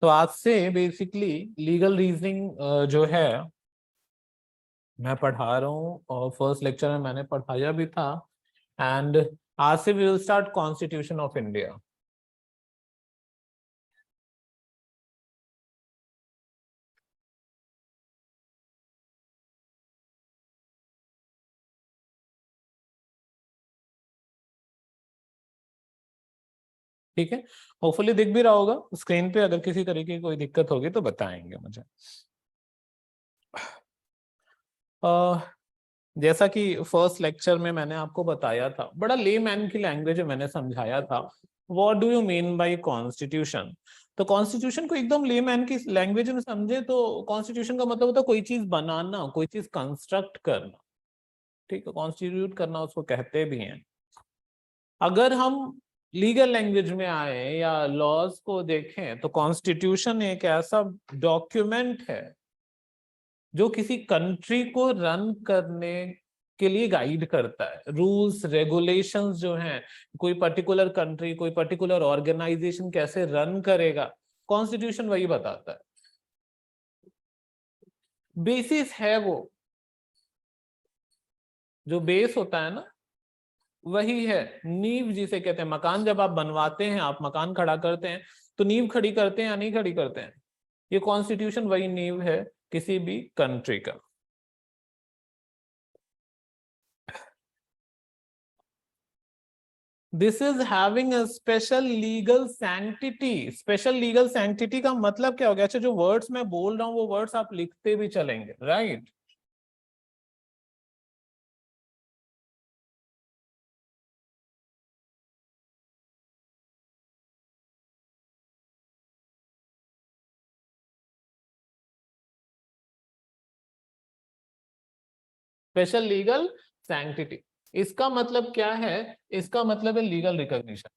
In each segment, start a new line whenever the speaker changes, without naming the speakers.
तो आज से बेसिकली लीगल रीजनिंग जो है मैं पढ़ा रहा हूँ, और फर्स्ट लेक्चर में मैंने पढ़ाया भी था। एंड आज से we will start constitution of India. ठीक है, होपफुली दिख भी रहा होगा स्क्रीन पे। अगर किसी तरीके की कोई दिक्कत होगी तो बताएंगे मुझे। जैसा कि फर्स्ट लेक्चर में मैंने आपको बताया था, बड़ा लेमैन की लैंग्वेज में मैंने समझाया था what do you mean by constitution. तो कॉन्स्टिट्यूशन को एकदम लेमैन की लैंग्वेज में समझे तो कॉन्स्टिट्यूशन का मतलब होता है कोई चीज बनाना, कोई चीज कंस्ट्रक्ट करना। ठीक है, कॉन्स्टिट्यूट करना उसको कहते भी हैं। अगर हम लीगल लैंग्वेज में आए या लॉज को देखें तो कॉन्स्टिट्यूशन एक ऐसा डॉक्यूमेंट है जो किसी कंट्री को रन करने के लिए गाइड करता है। रूल्स रेगुलेशंस जो हैं, कोई पर्टिकुलर कंट्री, कोई पर्टिकुलर ऑर्गेनाइजेशन कैसे रन करेगा, कॉन्स्टिट्यूशन वही बताता है। बेसिस है वो, जो बेस होता है ना वही है। नींव जिसे कहते हैं, मकान जब आप बनवाते हैं, आप मकान खड़ा करते हैं तो नींव खड़ी करते हैं या नहीं खड़ी करते हैं? ये कॉन्स्टिट्यूशन वही नींव है किसी भी कंट्री का। This is having a special legal sanctity. Special legal sanctity का मतलब क्या हो गया? अच्छा, जो वर्ड्स मैं बोल रहा हूं वो वर्ड्स आप लिखते भी चलेंगे, राइट? स्पेशल लीगल सैंक्टिटी, इसका मतलब क्या है? इसका मतलब है legal recognition.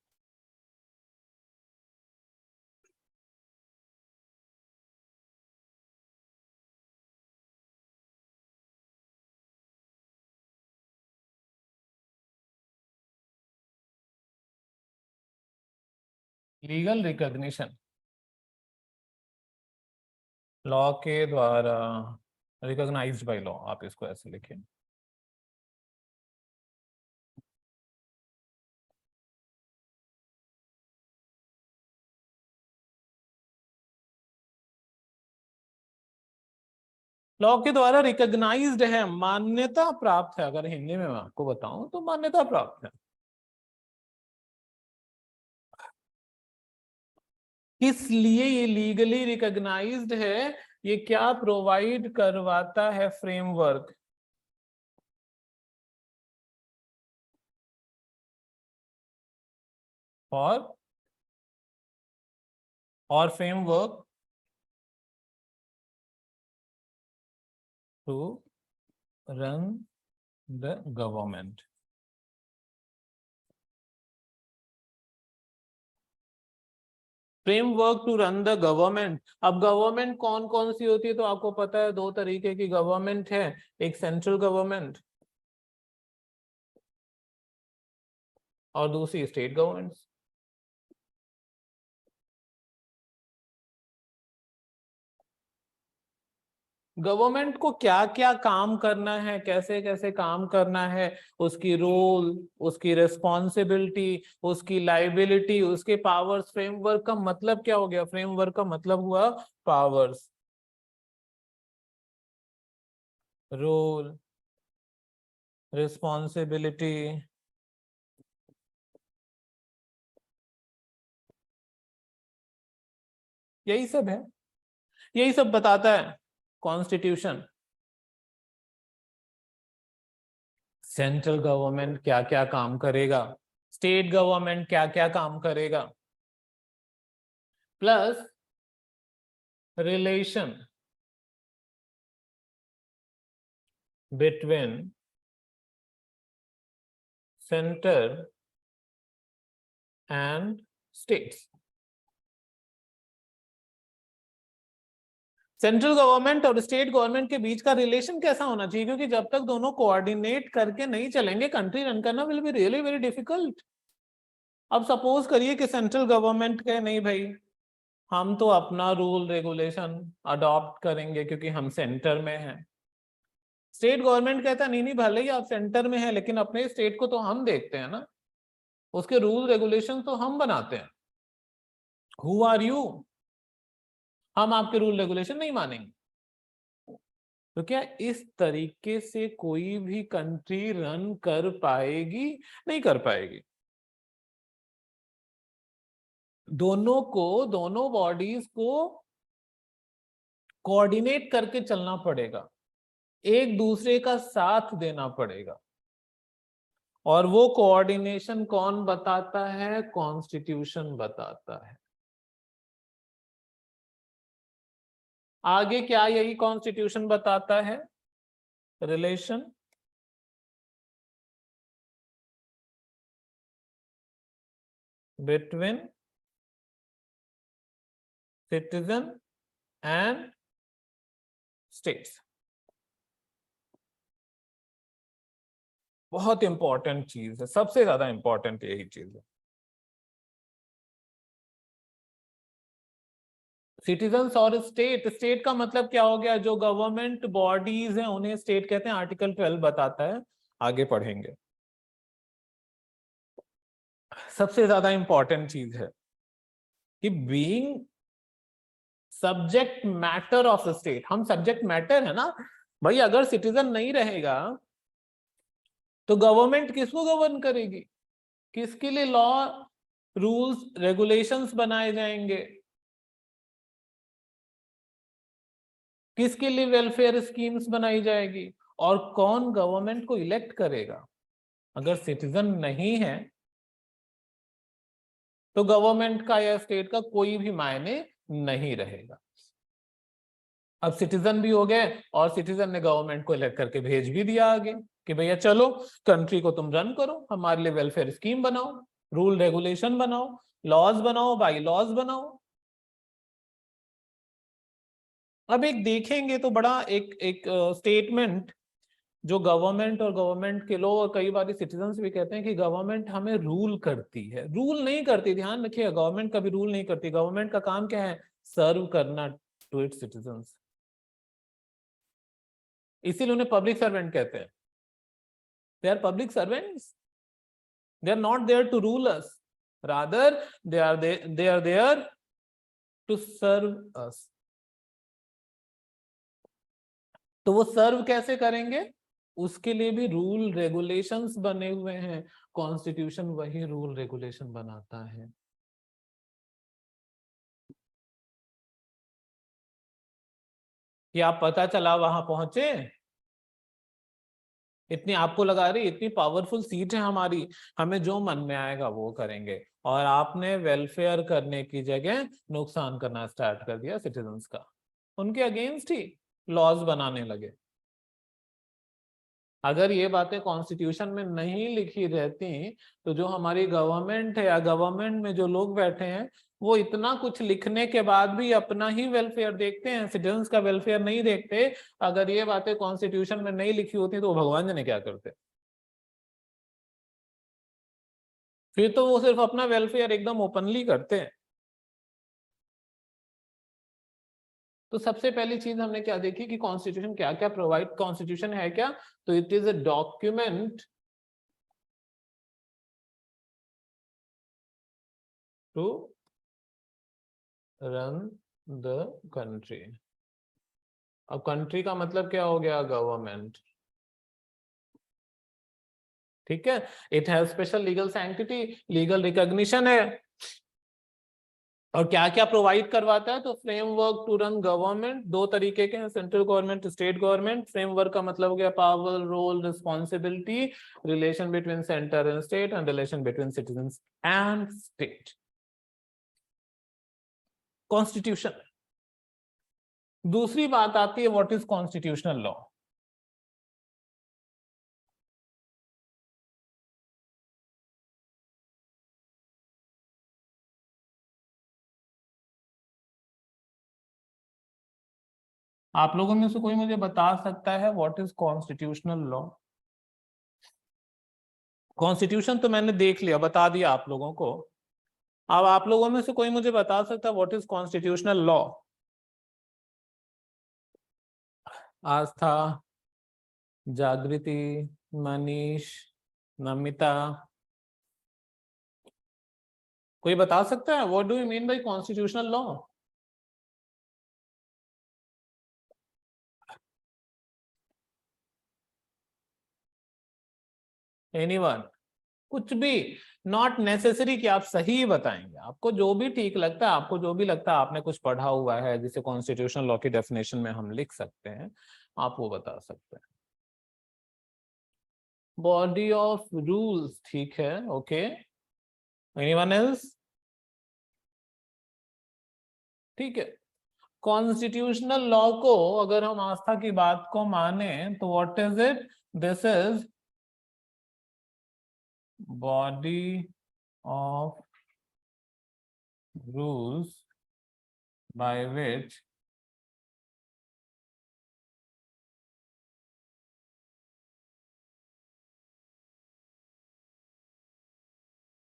Legal recognition law के द्वारा, रिकॉग्नाइज्ड बाय लॉ, आप इसको ऐसे लिखें। लॉ के द्वारा रिकॉग्नाइज्ड है, मान्यता प्राप्त है। अगर हिंदी में मैं आपको बताऊं तो मान्यता प्राप्त है। किस लिए ये लीगली रिकॉग्नाइज्ड है? ये क्या प्रोवाइड करवाता है? फ्रेमवर्क। और framework to run the government. Framework to run the government. अब गवर्नमेंट कौन कौन सी होती है तो आपको पता है, दो तरीके की गवर्नमेंट है। एक सेंट्रल गवर्नमेंट और दूसरी स्टेट गवर्नमेंट। गवर्नमेंट को क्या क्या काम करना है, कैसे कैसे काम करना है, उसकी रोल, उसकी रिस्पॉन्सिबिलिटी, उसकी लाइबिलिटी, उसके पावर्स। फ्रेमवर्क का मतलब क्या हो गया? फ्रेमवर्क का मतलब हुआ पावर्स, रोल, रिस्पॉन्सिबिलिटी। यही सब है, यही सब बताता है कॉन्स्टिट्यूशन। सेंट्रल गवर्नमेंट क्या क्या काम करेगा, स्टेट गवर्नमेंट क्या क्या काम करेगा, plus relation between centre and states. Central government और स्टेट गवर्नमेंट के बीच का रिलेशन कैसा होना चाहिए? क्योंकि जब तक दोनों कोऑर्डिनेट करके नहीं चलेंगे, कंट्री रन करना will be really very difficult. अब सपोज करिए कि सेंट्रल गवर्नमेंट कहे नहीं भाई, हम तो अपना रूल रेगुलेशन अडॉप्ट करेंगे क्योंकि हम सेंटर में हैं। स्टेट गवर्नमेंट कहता नहीं नहीं भले ही आप सेंटर में हैं लेकिन अपने स्टेट को तो हम देखते हैं ना, उसके रूल रेगुलेशन तो हम बनाते हैं। हु आर यू, हम आपके रूल रेगुलेशन नहीं मानेंगे। तो क्या इस तरीके से कोई भी कंट्री रन कर पाएगी? नहीं कर पाएगी। दोनों बॉडीज को कोऑर्डिनेट करके चलना पड़ेगा, एक दूसरे का साथ देना पड़ेगा। और वो कोऑर्डिनेशन कौन बताता है? कॉन्स्टिट्यूशन बताता है। आगे क्या यही कॉन्स्टिट्यूशन बताता है? Relation between citizen and states. बहुत इंपॉर्टेंट चीज है, सबसे ज्यादा इंपॉर्टेंट यही चीज है। सिटीजन्स और स्टेट, स्टेट का मतलब क्या हो गया? जो गवर्नमेंट बॉडीज हैं उन्हें स्टेट कहते हैं, आर्टिकल 12 बताता है, आगे पढ़ेंगे। सबसे ज्यादा इंपॉर्टेंट चीज है कि being subject matter of state, हम सब्जेक्ट मैटर है ना भाई। अगर सिटीजन नहीं रहेगा तो गवर्नमेंट किसको गवर्न करेगी? किसके लिए लॉ रूल्स रेगुलेशंस बनाए जाएंगे? किसके लिए वेलफेयर स्कीम्स बनाई जाएगी? और कौन गवर्नमेंट को इलेक्ट करेगा? अगर सिटीजन नहीं है तो गवर्नमेंट का या स्टेट का कोई भी मायने नहीं रहेगा। अब सिटीजन भी हो गए और सिटीजन ने गवर्नमेंट को इलेक्ट करके भेज भी दिया आगे कि भैया चलो कंट्री को तुम रन करो, हमारे लिए वेलफेयर स्कीम बनाओ, रूल रेगुलेशन बनाओ, लॉज बनाओ, बाई लॉज बनाओ। अब एक देखेंगे तो बड़ा एक एक स्टेटमेंट जो गवर्नमेंट और गवर्नमेंट के लोग और कई बार सिटीजन्स भी कहते हैं कि गवर्नमेंट हमें रूल करती है। रूल नहीं करती, ध्यान रखिए, गवर्नमेंट कभी रूल नहीं करती। गवर्नमेंट का काम क्या है? सर्व करना टू इट्स सिटीजन्स। इसीलिए उन्हें पब्लिक सर्वेंट कहते हैं। They are public servants, they are not there to rule us, rather they are there to serve us। तो वो सर्व कैसे करेंगे? उसके लिए भी रूल रेगुलेशंस बने हुए हैं। कॉन्स्टिट्यूशन वही रूल रेगुलेशन बनाता है। कि आप पता चला वहां पहुंचे, इतनी आपको लगा रही इतनी पावरफुल सीट है हमारी, हमें जो मन में आएगा वो करेंगे, और आपने वेलफेयर करने की जगह नुकसान करना स्टार्ट कर दिया सिटीजन्स का। उनके अगेंस्ट ही लॉज बनाने लगे। अगर ये बातें कॉन्स्टिट्यूशन में नहीं लिखी रहती तो जो हमारी गवर्नमेंट है या गवर्नमेंट में जो लोग बैठे हैं वो इतना कुछ लिखने के बाद भी अपना ही वेलफेयर देखते हैं, सिटीजन्स का वेलफेयर नहीं देखते। अगर ये बातें कॉन्स्टिट्यूशन में नहीं लिखी होती तो भगवान जाने क्या करते। फिर तो वो सिर्फ अपना वेलफेयर एकदम ओपनली करते हैं। तो सबसे पहली चीज हमने क्या देखी कि कॉन्स्टिट्यूशन क्या क्या प्रोवाइड, कॉन्स्टिट्यूशन है क्या? तो it is a document to run the country. अब कंट्री का मतलब क्या हो गया? गवर्नमेंट। ठीक है, it has special legal sanctity, legal recognition है। और क्या क्या प्रोवाइड करवाता है? तो फ्रेमवर्क टू रन गवर्नमेंट, दो तरीके के हैं, central government, state government. Framework का मतलब हो गया power, role, responsibility, relation between centre and state and relation between citizens and state. Constitution. दूसरी बात आती है व्हाट इज कॉन्स्टिट्यूशनल लॉ। आप लोगों में से कोई मुझे बता सकता है what is constitutional law? Constitution तो मैंने देख लिया, बता दिया आप लोगों को। अब आप लोगों में से कोई मुझे बता सकता है व्हाट इज कॉन्स्टिट्यूशनल लॉ? आस्था, जागृति, मनीष, नमिता, कोई बता सकता है what do you mean by constitutional law? Anyone? कुछ भी, नॉट नेसेसरी कि आप सही बताएंगे, आपको जो भी ठीक लगता है, आपको जो भी लगता है आपने कुछ पढ़ा हुआ है जिसे कॉन्स्टिट्यूशनल लॉ की डेफिनेशन में हम लिख सकते हैं, आप वो बता सकते हैं। बॉडी ऑफ रूल्स, ठीक है, ओके। Anyone else? ठीक है। कॉन्स्टिट्यूशनल लॉ को अगर हम आस्था की बात को माने तो what is it? This is body of rules by which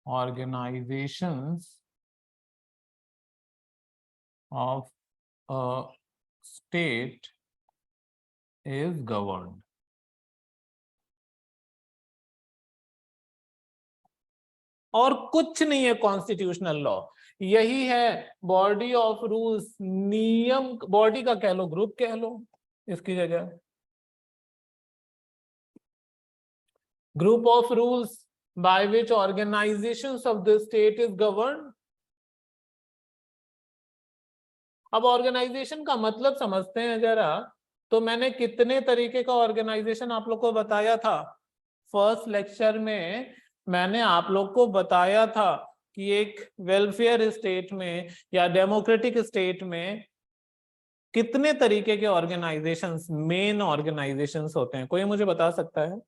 organizations of a state is governed. और कुछ नहीं है कॉन्स्टिट्यूशनल लॉ, यही है बॉडी ऑफ रूल्स, नियम, बॉडी का कह लो, ग्रुप कह लो इसकी जगह, group of rules by which organizations of the state is governed. अब ऑर्गेनाइजेशन का मतलब समझते हैं जरा। तो मैंने कितने तरीके का ऑर्गेनाइजेशन आप लोग को बताया था फर्स्ट लेक्चर में? मैंने आप लोग को बताया था कि एक वेलफेयर स्टेट में या डेमोक्रेटिक स्टेट में कितने तरीके के ऑर्गेनाइजेशंस, मेन ऑर्गेनाइजेशंस होते हैं, कोई मुझे बता सकता है?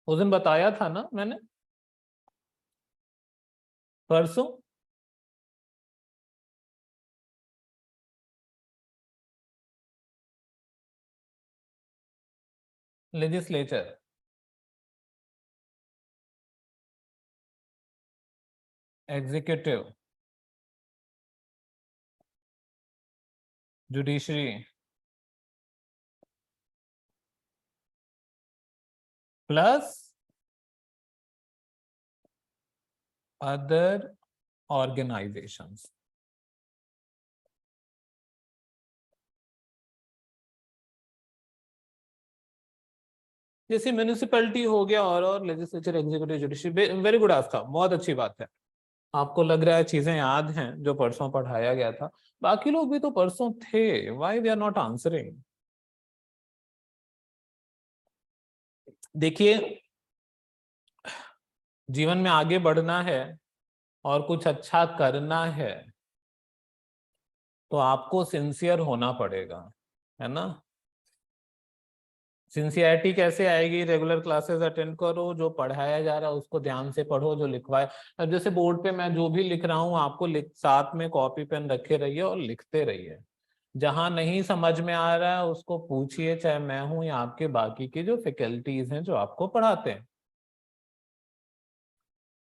उस दिन बताया था ना मैंने, परसों। Legislature, executive, judiciary, plus other organisations. जैसे म्यूनिसिपैलिटी हो गया, और legislature, executive, judiciary. Very good Astha, बहुत अच्छी बात है। आपको लग रहा है चीजें याद हैं जो परसों पढ़ाया गया था। बाकी लोग भी तो परसों थे, why they are not answering? देखिए, जीवन में आगे बढ़ना है और कुछ अच्छा करना है तो आपको सिंसियर होना पड़ेगा, है ना? सिंसियरिटी कैसे आएगी? रेगुलर क्लासेस अटेंड करो, जो पढ़ाया जा रहा है उसको ध्यान से पढ़ो, जो लिखवाए। अब जैसे बोर्ड पे मैं जो भी लिख रहा हूँ, आपको साथ में कॉपी पेन रखे रहिए और लिखते रहिए। जहां नहीं समझ में आ रहा है उसको पूछिए, चाहे मैं हूं या आपके बाकी के जो फैकल्टीज हैं जो आपको पढ़ाते हैं।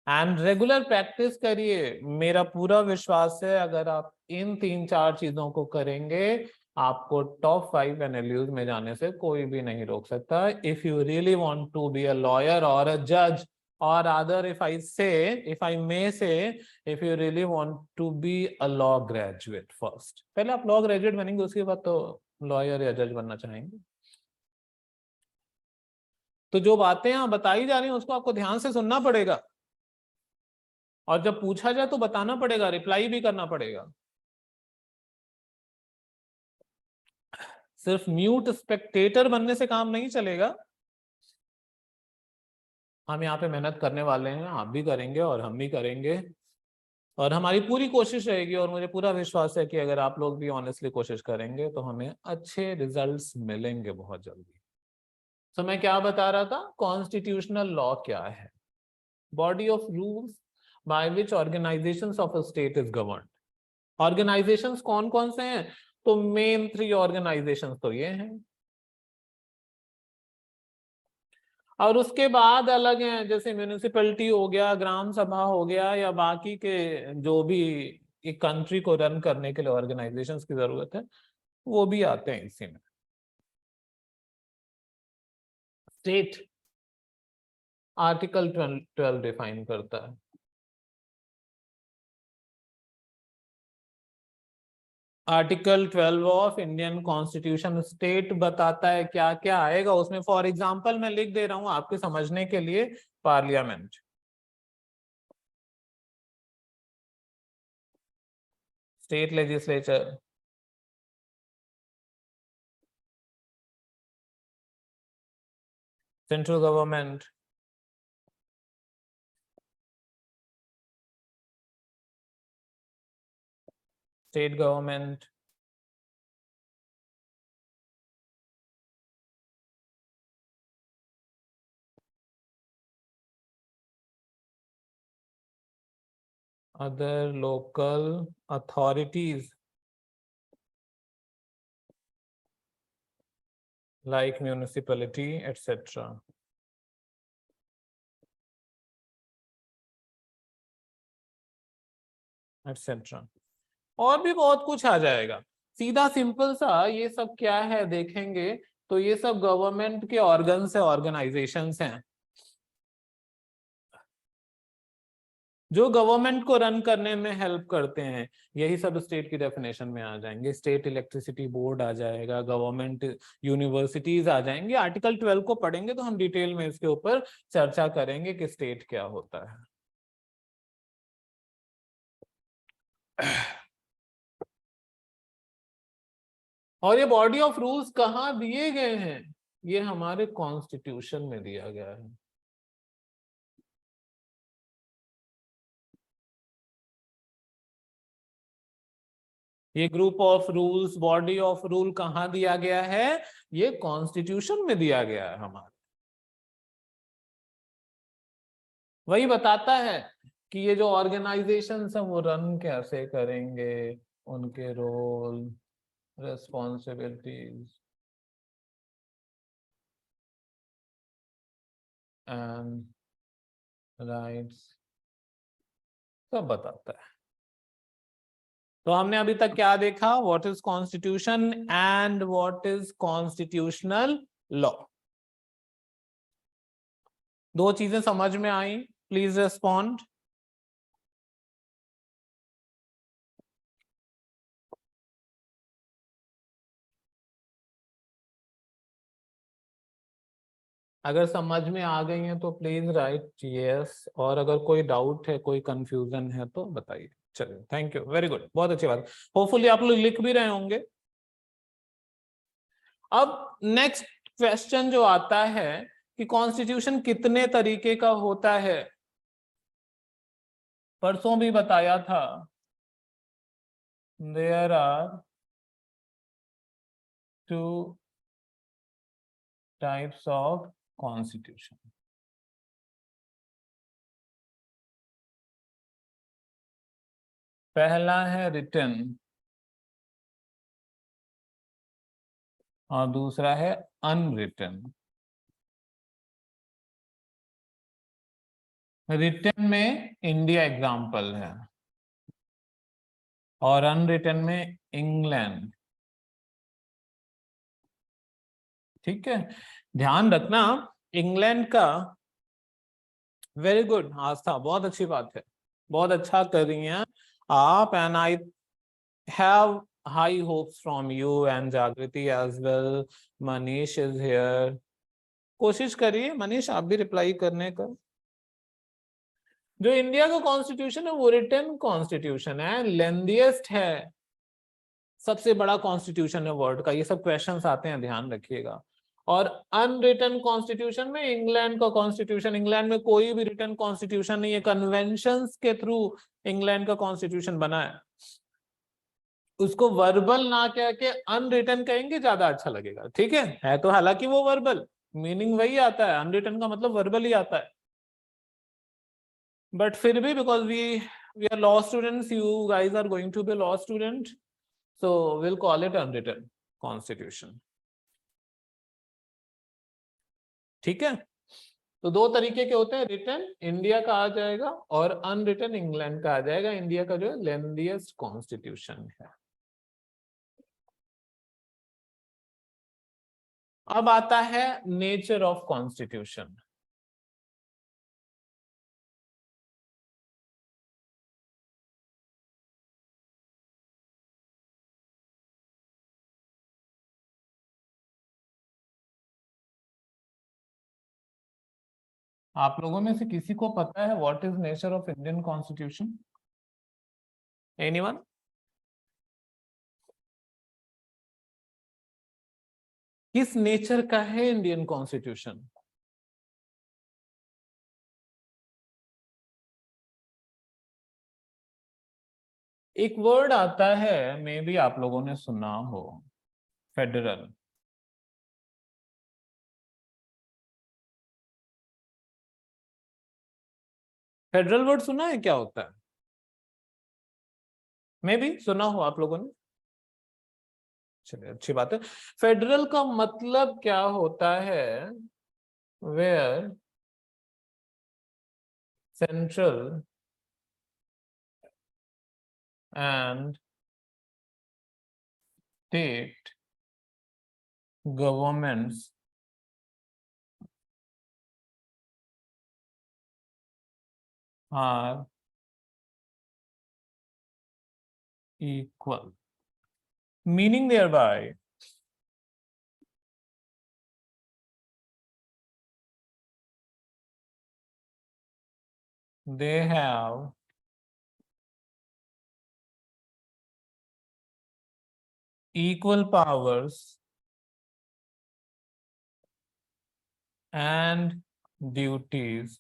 एंड रेगुलर प्रैक्टिस करिए। मेरा पूरा विश्वास है अगर आप इन 3-4 चीजों को करेंगे, आपको टॉप 5 एनएलयूज में जाने से कोई भी नहीं रोक सकता। If you really want to be a lawyer और अ जज, और अदर इफ आई से, if I may say, if you really want to be a law graduate first, पहले आप लॉ ग्रेजुएट बनेंगे, उसके बाद तो लॉयर या जज बनना चाहेंगे। तो जो बातें आप बताई जा रही हैं उसको आपको ध्यान से सुनना पड़ेगा, और जब पूछा जाए तो बताना पड़ेगा, रिप्लाई भी करना पड़ेगा। सिर्फ म्यूट स्पेक्टेटर बनने से काम नहीं चलेगा। हम यहाँ पे मेहनत करने वाले हैं, आप भी करेंगे और हम भी करेंगे, और हमारी पूरी कोशिश रहेगी, और मुझे पूरा विश्वास है कि अगर आप लोग भी ऑनेस्टली कोशिश करेंगे तो हमें अच्छे रिजल्ट्स मिलेंगे बहुत जल्दी। तो मैं क्या बता रहा था, कॉन्स्टिट्यूशनल लॉ क्या है? Body of rules by which organisations of a state is governed. Organisations कौन कौन से हैं? तो मेन 3 ऑर्गेनाइजेशंस तो ये हैं, और उसके बाद अलग हैं, जैसे म्यूनिसिपैलिटी हो गया, ग्राम सभा हो गया, या बाकी के जो भी एक कंट्री को रन करने के लिए ऑर्गेनाइजेशंस की जरूरत है, वो भी आते हैं इसी में। स्टेट आर्टिकल 12 डिफाइन करता है। Article 12 of Indian constitution state बताता है क्या क्या आएगा उसमें। फॉर एग्जांपल मैं लिख दे रहा हूं आपके समझने के लिए, parliament, state legislature, central government, state government, other local authorities like municipality, etc. etc. और भी बहुत कुछ आ जाएगा। सीधा सिंपल सा ये सब क्या है देखेंगे तो ये सब गवर्नमेंट के ऑर्गन्स है, ऑर्गेनाइजेशंस हैं जो गवर्नमेंट को रन करने में हेल्प करते हैं। यही सब स्टेट की डेफिनेशन में आ जाएंगे। स्टेट इलेक्ट्रिसिटी बोर्ड आ जाएगा, गवर्नमेंट यूनिवर्सिटीज आ जाएंगे। आर्टिकल 12 को पढ़ेंगे तो हम डिटेल में इसके ऊपर चर्चा करेंगे कि स्टेट क्या होता है। और ये बॉडी ऑफ रूल्स कहाँ दिए गए हैं? ये हमारे कॉन्स्टिट्यूशन में दिया गया है। ये group of rules, body of rule कहाँ दिया गया है? ये कॉन्स्टिट्यूशन में दिया गया है हमारे। वही बताता है कि ये जो ऑर्गेनाइजेशन है वो रन कैसे करेंगे, उनके रोल, रेस्पॉन्सिबिलिटीज एंड राइट्स, सब बताता है। तो हमने अभी तक क्या देखा? What is constitution and what is constitutional law. दो चीजें समझ में आई? Please respond. अगर समझ में आ गई है तो प्लीज राइट यस, और अगर कोई डाउट है, कोई कंफ्यूजन है तो बताइए। चलिए, थैंक यू, वेरी गुड, बहुत अच्छी बात। होपफुली आप लोग लिख भी रहे होंगे। अब नेक्स्ट क्वेश्चन जो आता है कि कॉन्स्टिट्यूशन कितने तरीके का होता है। परसों भी बताया था, there are 2 types of constitution. पहला है रिटन और दूसरा है अनरिटन। रिटन में इंडिया एग्जाम्पल है और अनरिटन में इंग्लैंड। ठीक है, ध्यान रखना इंग्लैंड का। वेरी गुड आस्था, बहुत अच्छी बात है, बहुत अच्छा कर रही हैं आप। And I have high hopes from you and Jagriti as well. Manish is here, कोशिश करिए मनीष आप भी रिप्लाई करने का। जो इंडिया का कॉन्स्टिट्यूशन है वो रिटन कॉन्स्टिट्यूशन है, लेंथीएस्ट है, सबसे बड़ा कॉन्स्टिट्यूशन है वर्ल्ड का। ये सब क्वेश्चंस आते हैं, ध्यान रखिएगा। और अनरिटन कॉन्स्टिट्यूशन में इंग्लैंड का कॉन्स्टिट्यूशन, इंग्लैंड में कोई भी रिटन कॉन्स्टिट्यूशन नहीं है, कन्वेंशंस के थ्रू इंग्लैंड का कॉन्स्टिट्यूशन बना है। उसको वर्बल ना कह के अनरिटन कहेंगे ज्यादा अच्छा लगेगा। ठीक है तो हालांकि वो वर्बल, मीनिंग वही आता है, अनरिटन का मतलब वर्बल ही आता है, बट फिर भी because we we are law students, you guys are going to be law student, so we'll call it unwritten constitution. ठीक है, तो दो तरीके के होते हैं, रिटन इंडिया का आ जाएगा और अनरिटन इंग्लैंड का आ जाएगा। इंडिया का जो है लेंथीएस्ट कॉन्स्टिट्यूशन है। अब आता है नेचर ऑफ कॉन्स्टिट्यूशन। आप लोगों में से किसी को पता है what is nature of Indian constitution? Anyone? किस नेचर का है इंडियन कॉन्स्टिट्यूशन? एक वर्ड आता है, मे बी आप लोगों ने सुना हो, फेडरल। फेडरल वर्ड सुना है, क्या होता है? मे बी सुना हो आप लोगों ने। चलिए, अच्छी बात है। फेडरल का मतलब क्या होता है? Where central and state governments are equal, meaning thereby they have equal powers and duties।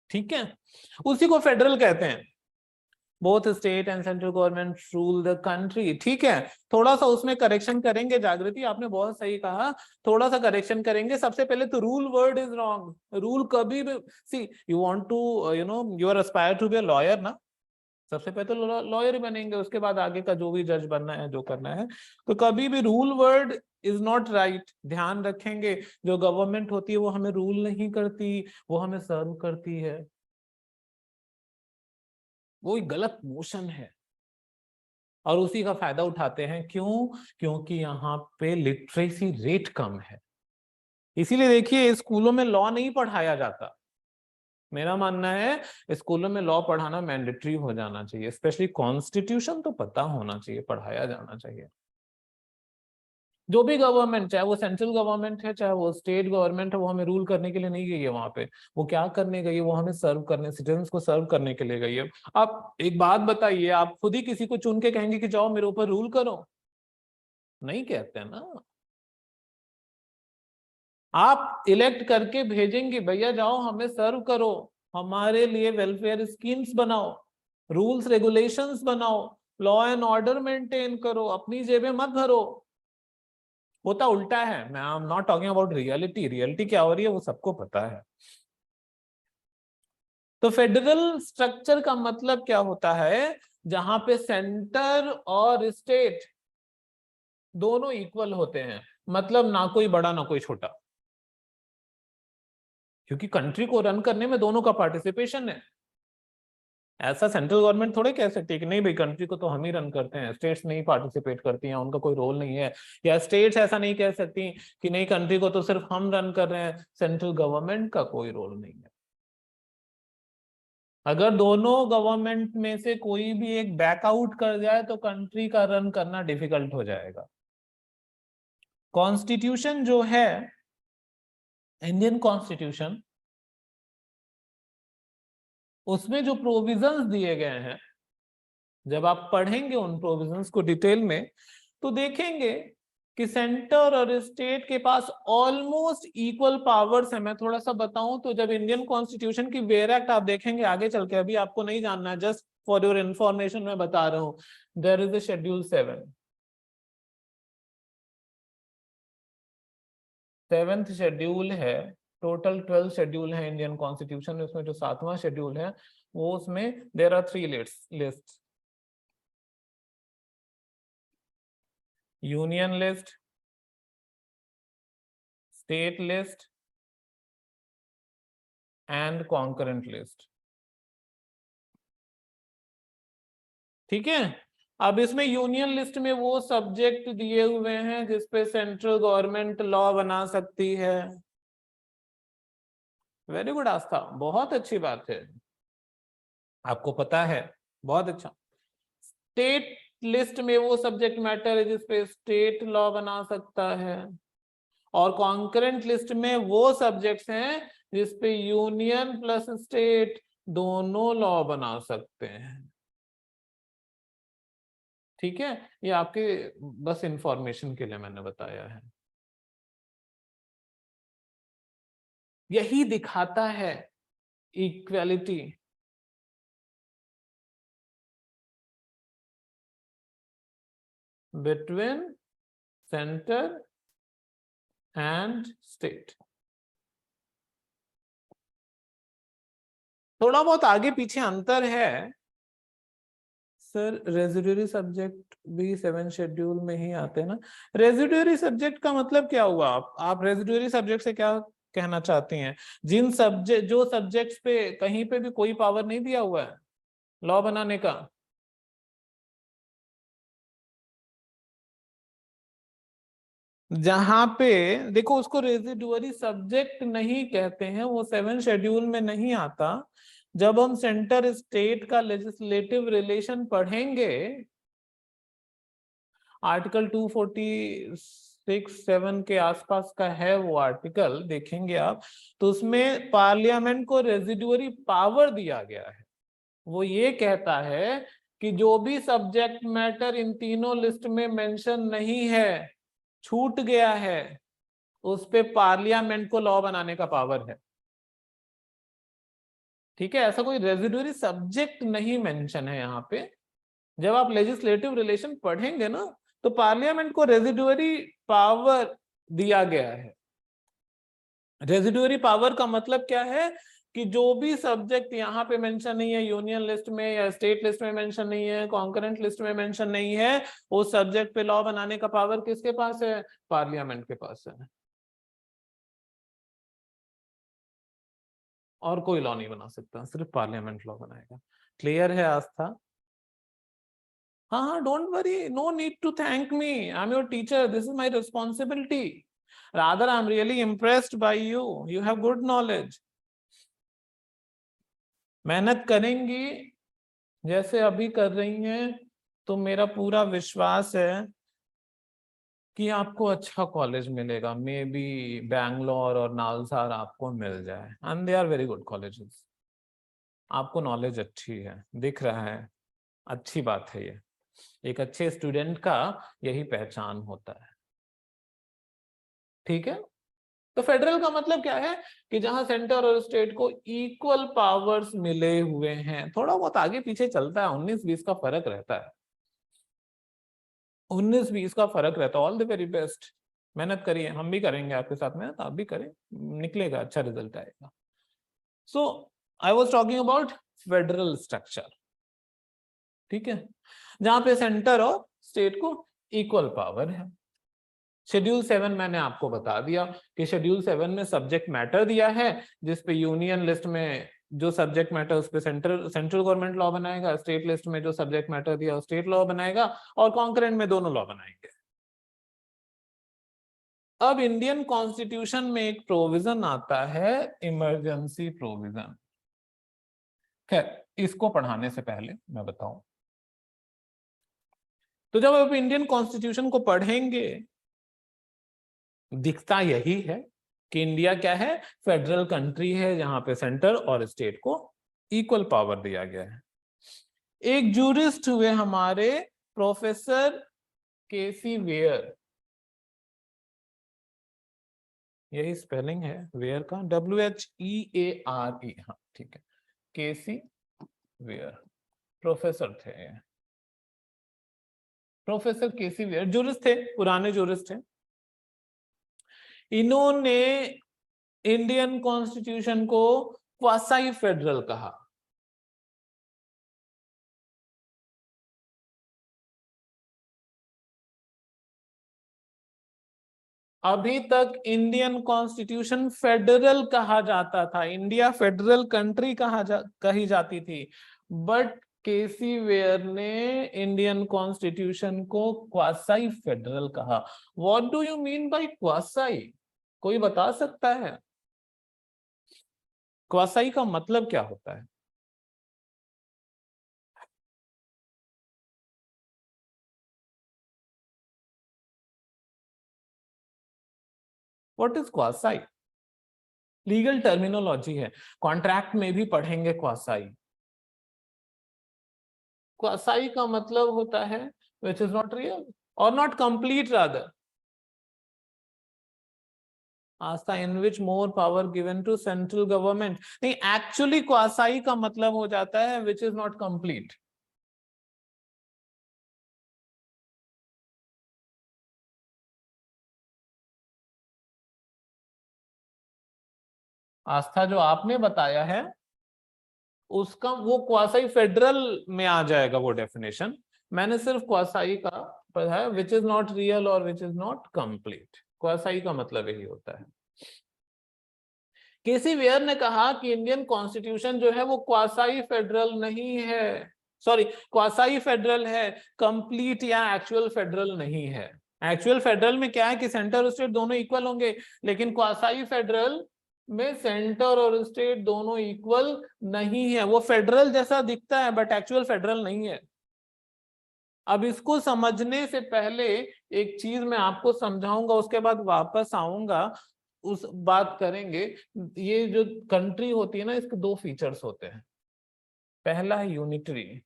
ठीक है, उसी को फेडरल कहते हैं। Both state and central government rule the country. ठीक है, थोड़ा सा उसमें करेक्शन करेंगे जागृति, आपने बहुत सही कहा, थोड़ा सा करेक्शन करेंगे। सबसे पहले तो rule word is wrong. Rule कभी भी, see you want to you are aspire to be a lawyer ना, सबसे पहले तो लॉयर ही बनेंगे, उसके बाद आगे का जो भी जज बनना है, जो करना है। तो कभी भी rule word is not right. ध्यान रखेंगे, जो गवर्नमेंट होती है वो हमें रूल नहीं करती, वो हमें सर्व करती है। वो एक गलत मोशन है और उसी का फायदा उठाते हैं। क्यों? क्योंकि यहाँ पे लिटरेसी रेट कम है। इसीलिए देखिए, स्कूलों में लॉ नहीं पढ़ाया जाता। मेरा मानना है स्कूलों में लॉ पढ़ाना मैंडेटरी हो जाना चाहिए, स्पेशली कॉन्स्टिट्यूशन तो पता होना चाहिए, पढ़ाया जाना चाहिए। जो भी गवर्नमेंट, चाहे वो सेंट्रल गवर्नमेंट है चाहे वो स्टेट गवर्नमेंट है, वो हमें रूल करने के लिए नहीं गई है वहां पे। वो क्या करने गई है? वो हमें सर्व करने, सिटीजन्स को सर्व करने के लिए गई है। आप एक बात बताइए, आप खुद ही किसी को चुन के कहेंगे कि जाओ मेरे ऊपर रूल करो? नहीं कहते ना। आप इलेक्ट करके भेजेंगे, भैया जाओ हमें सर्व करो, हमारे लिए वेलफेयर स्कीम्स बनाओ, रूल्स रेगुलेशंस बनाओ, लॉ एंड ऑर्डर मेंटेन करो, अपनी जेबें मत भरो। होता उल्टा है। मैं I am not talking about reality. Reality क्या हो रही है वो सबको पता है। तो फेडरल स्ट्रक्चर का मतलब क्या होता है? जहां पे सेंटर और स्टेट दोनों इक्वल होते हैं, मतलब ना कोई बड़ा ना कोई छोटा, क्योंकि कंट्री को रन करने में दोनों का पार्टिसिपेशन है। ऐसा सेंट्रल गवर्नमेंट थोड़े कह सकती है कि नहीं भाई कंट्री को तो हम ही रन करते हैं, स्टेट्स नहीं पार्टिसिपेट करती हैं, उनका कोई रोल नहीं है। या स्टेट्स ऐसा नहीं कह सकती कि नहीं कंट्री को तो सिर्फ हम रन कर रहे हैं, सेंट्रल गवर्नमेंट का कोई रोल नहीं है। अगर दोनों गवर्नमेंट में से कोई भी एक बैकआउट कर जाए तो कंट्री का रन करना डिफिकल्ट हो जाएगा। कॉन्स्टिट्यूशन जो है, इंडियन कॉन्स्टिट्यूशन, उसमें जो प्रोविजंस दिए गए हैं, जब आप पढ़ेंगे उन प्रोविजंस को डिटेल में तो देखेंगे कि सेंटर और स्टेट के पास ऑलमोस्ट इक्वल पावर्स है। मैं थोड़ा सा बताऊं तो जब इंडियन कॉन्स्टिट्यूशन की वेयर एक्ट आप देखेंगे आगे चल के, अभी आपको नहीं जानना है, जस्ट फॉर योर इंफॉर्मेशन मैं बता रहा हूं। There is a schedule 7, 7th schedule है टोटल 12 शेड्यूल है इंडियन कॉन्स्टिट्यूशन में, उसमें जो 7वां शेड्यूल है वो, उसमें there are 3 list, union list, state list and concurrent list. ठीक है, अब इसमें यूनियन लिस्ट में वो सब्जेक्ट दिए हुए हैं जिसपे सेंट्रल गवर्नमेंट लॉ बना सकती है। वेरी गुड आस्था, बहुत अच्छी बात है, आपको पता है, बहुत अच्छा। स्टेट लिस्ट में वो सब्जेक्ट मैटर है जिसपे स्टेट लॉ बना सकता है, और कॉन्करेंट लिस्ट में वो सब्जेक्ट्स हैं जिसपे यूनियन प्लस स्टेट दोनों लॉ बना सकते हैं। ठीक है, ये आपके बस इंफॉर्मेशन के लिए मैंने बताया है। यही दिखाता है equality. Between centre and state. थोड़ा बहुत आगे पीछे अंतर है सर, रेजिडुअरी सब्जेक्ट भी 7 शेड्यूल में ही आते हैं ना। रेजिडुअरी सब्जेक्ट का मतलब क्या हुआ? आप रेजिडुअरी सब्जेक्ट से क्या कहना चाहती हैं? जिन सब्जेक्ट, जो सब्जेक्ट्स पे कहीं पे भी कोई पावर नहीं दिया हुआ है लॉ बनाने का। जहां पे देखो, उसको रेजिडुअरी सब्जेक्ट नहीं कहते हैं, वो 7 शेड्यूल में नहीं आता। जब हम सेंटर स्टेट का लेजिस्लेटिव रिलेशन पढ़ेंगे, आर्टिकल 246-7 के आसपास का है वो आर्टिकल, देखेंगे आप, तो उसमें पार्लियामेंट को रेजिडुअरी पावर दिया गया है। वो ये कहता है कि जो भी सब्जेक्ट मैटर इन तीनों लिस्ट में मेंशन नहीं है, छूट गया है, उस पे पार्लियामेंट को लॉ बनाने का पावर है। ठीक है, ऐसा कोई रेजिडुअरी सब्जेक्ट नहीं मेंशन है यहाँ पे। जब आप लेजिस्लेटिव रिलेशन पढ़ेंगे ना, तो पार्लियामेंट को रेजिडुअरी पावर दिया गया है। रेजिडुअरी पावर का मतलब क्या है कि जो भी सब्जेक्ट यहाँ पे मेंशन नहीं है, यूनियन लिस्ट में या स्टेट लिस्ट में मेंशन नहीं है, कॉन्करेंट लिस्ट में मेंशन नहीं है, उस सब्जेक्ट पे लॉ बनाने का पावर किसके पास है? पार्लियामेंट के पास है। और कोई लॉ नहीं बना सकता, सिर्फ पार्लियामेंट लॉ बनाएगा। क्लियर है आस्था? हाँ हाँ, don't worry, no need to thank me, I am your teacher, this is my responsibility, rather I am really impressed by you, you have good knowledge. मेहनत करेंगी जैसे अभी कर रही हैं, तो मेरा पूरा विश्वास है कि आपको अच्छा कॉलेज मिलेगा। मे बी बैंगलोर और नालसार आपको मिल जाए, and they are very good colleges. आपको नॉलेज अच्छी है, दिख रहा है, अच्छी बात है ये। एक अच्छे स्टूडेंट का यही पहचान होता है। ठीक है, तो फेडरल का मतलब क्या है कि जहां सेंटर और स्टेट को इक्वल पावर्स मिले हुए हैं। थोड़ा बहुत आगे पीछे चलता है, 19-20 का फर्क रहता है, 19-20 का फर्क रहता है। ऑल द वेरी बेस्ट, मेहनत करिए, हम भी करेंगे आपके साथ में, आप भी करें, निकलेगा, अच्छा रिजल्ट आएगा। So I was talking about federal structure. ठीक है, जहां पे सेंटर और स्टेट को इक्वल पावर है। शेड्यूल 7 मैंने आपको बता दिया कि शेड्यूल 7 में सब्जेक्ट मैटर दिया है जिसपे यूनियन लिस्ट में जो सब्जेक्ट मैटर उस पे सेंट्रल गवर्नमेंट लॉ बनाएगा, स्टेट लिस्ट में जो सब्जेक्ट मैटर दिया स्टेट लॉ बनाएगा, और कॉन्करेंट में दोनों लॉ बनाएंगे। अब इंडियन कॉन्स्टिट्यूशन में एक प्रोविजन आता है, इमरजेंसी प्रोविजन। खैर, इसको पढ़ाने से पहले मैं बताऊं, तो जब आप इंडियन कॉन्स्टिट्यूशन को पढ़ेंगे, दिखता यही है कि इंडिया क्या है? फेडरल कंट्री है, जहां पे सेंटर और स्टेट को इक्वल पावर दिया गया है। एक जूरिस्ट हुए हमारे प्रोफेसर केसी वेयर, यही स्पेलिंग है वेयर का, WHEARE, हाँ ठीक है, केसी वेयर प्रोफेसर थे। प्रोफेसर केसी वेयर जूरिस्ट थे, पुराने जूरिस्ट थे। इन्होंने इंडियन कॉन्स्टिट्यूशन को क्वासाई फेडरल कहा। अभी तक इंडियन कॉन्स्टिट्यूशन फेडरल कहा जाता था, इंडिया फेडरल कंट्री कही जाती थी, बट केसी वेयर ने इंडियन कॉन्स्टिट्यूशन को क्वासाई फेडरल कहा। What do you mean by quasi? कोई बता सकता है क्वासाई का मतलब क्या होता है? What is quasi? Legal terminology है, कॉन्ट्रैक्ट में भी पढ़ेंगे क्वासाई। क्वासाई का मतलब होता है विच इज नॉट रियल और not complete rather. Aastha in which more power given to central government. नहीं, एक्चुअली क्वासाई का मतलब हो जाता है which is not complete. Aastha जो आपने बताया है उसका वो क्वासाई फेडरल में आ जाएगा वो डेफिनेशन। मैंने सिर्फ क्वासाई का पढ़ा है विच इज नॉट रियल और विच इज नॉट कंप्लीट। क्वासाई का मतलब यही होता है। केसी वेयर ने कहा कि इंडियन कॉन्स्टिट्यूशन जो है वो क्वासाई फेडरल नहीं है, सॉरी क्वासाई फेडरल है, कंप्लीट या एक्चुअल फेडरल नहीं है। एक्चुअल फेडरल में क्या है कि सेंटर और स्टेट दोनों इक्वल होंगे, लेकिन क्वासाई फेडरल में सेंटर और स्टेट दोनों इक्वल नहीं है। वो फेडरल जैसा दिखता है बट एक्चुअल फेडरल नहीं है। अब इसको समझने से पहले एक चीज मैं आपको समझाऊंगा, उसके बाद वापस आऊंगा, उस बात करेंगे। ये जो कंट्री होती है ना, इसके दो फीचर्स होते हैं। पहला है यूनिटरी